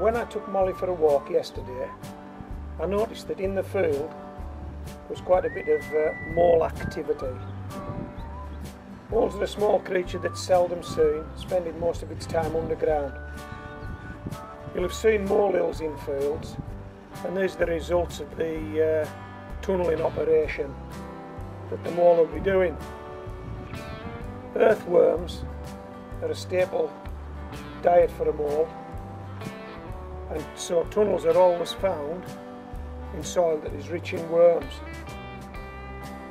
when I took Molly for a walk yesterday, I noticed that in the field there was quite a bit of mole activity. Moles are a small creature that's seldom seen, spending most of its time underground. You'll have seen mole hills in fields, and these are the results of the tunnelling operation that the mole will be doing. Earthworms are a staple diet for a mole, and so tunnels are always found in soil that is rich in worms.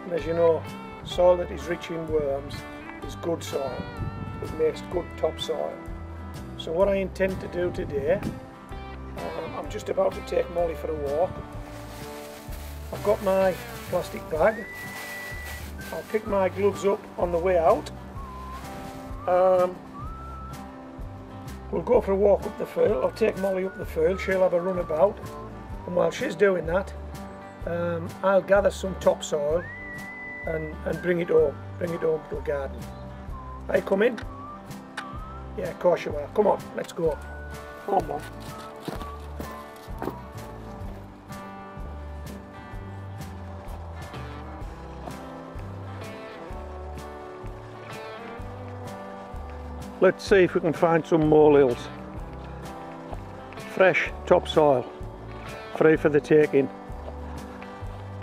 And as you know, soil that is rich in worms is good soil. It makes good topsoil. So what I intend to do today, I'm just about to take Molly for a walk. I've got my plastic bag. I'll pick my gloves up on the way out. We'll go for a walk up the field. I'll take Molly up the field, she'll have a run about, and while she's doing that, I'll gather some topsoil and bring it home to the garden. Are you coming? Yeah, of course you are. Come on, let's go. Come on. Let's see if we can find some molehills. Fresh topsoil, free for the taking.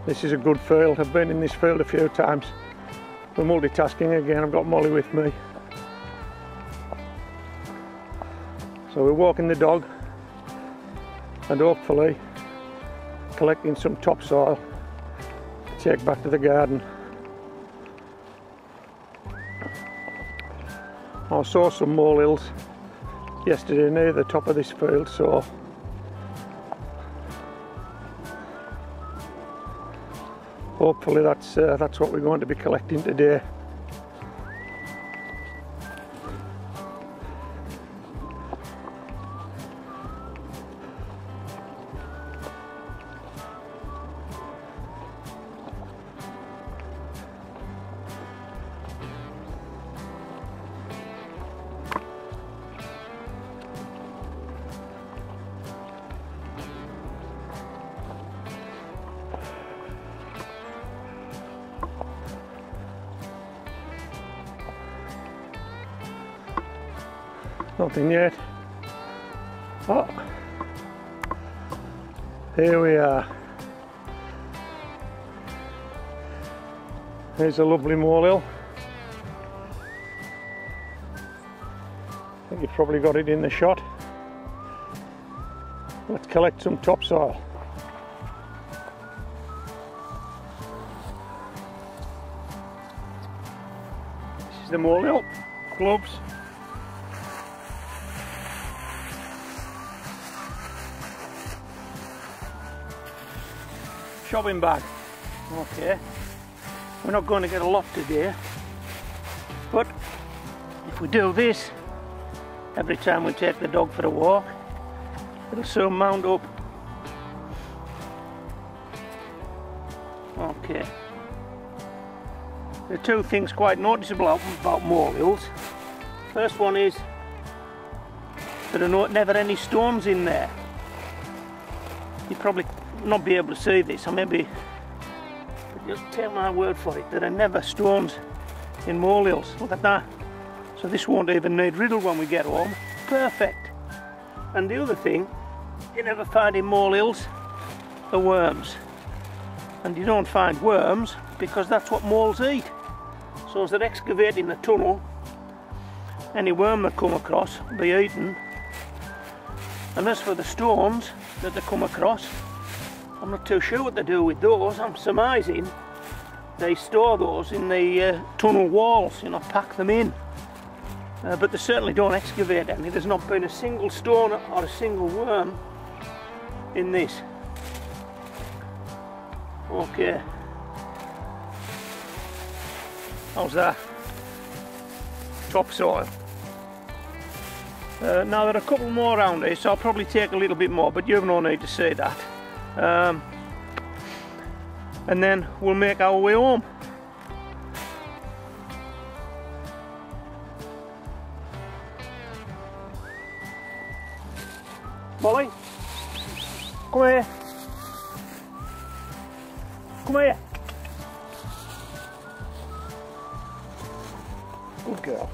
This is a good field. I've been in this field a few times. We're multitasking again. I've got Molly with me. So we're walking the dog and hopefully collecting some topsoil to take back to the garden. I saw some molehills yesterday near the top of this field, so hopefully that's what we're going to be collecting today. Nothing yet. Oh, here we are. There's a lovely molehill. I think you've probably got it in the shot. Let's collect some topsoil. This is the molehill. Gloves. Shopping bag. Okay, we're not going to get a lot today, but if we do this every time we take the dog for a walk, it'll soon mount up. Okay, there are two things quite noticeable about molehills. First one is there are never any stones in there. You probably not be able to see this, or maybe, but just take my word for it, there are never stones in molehills. Look at that. So this won't even need riddled when we get home. Perfect. And the other thing you never find in molehills are worms. And you don't find worms because that's what moles eat. So as they're excavating the tunnel, any worm they come across will be eaten. And as for the stones that they come across, I'm not too sure what they do with those. I'm surmising they store those in the tunnel walls, you know, pack them in. But they certainly don't excavate any. There's not been a single stone or a single worm in this. Okay. How's that? Topsoil. Now there are a couple more around here, so I'll probably take a little bit more, but you've no need to say that. And then we'll make our way home. Molly? Come here. Good girl.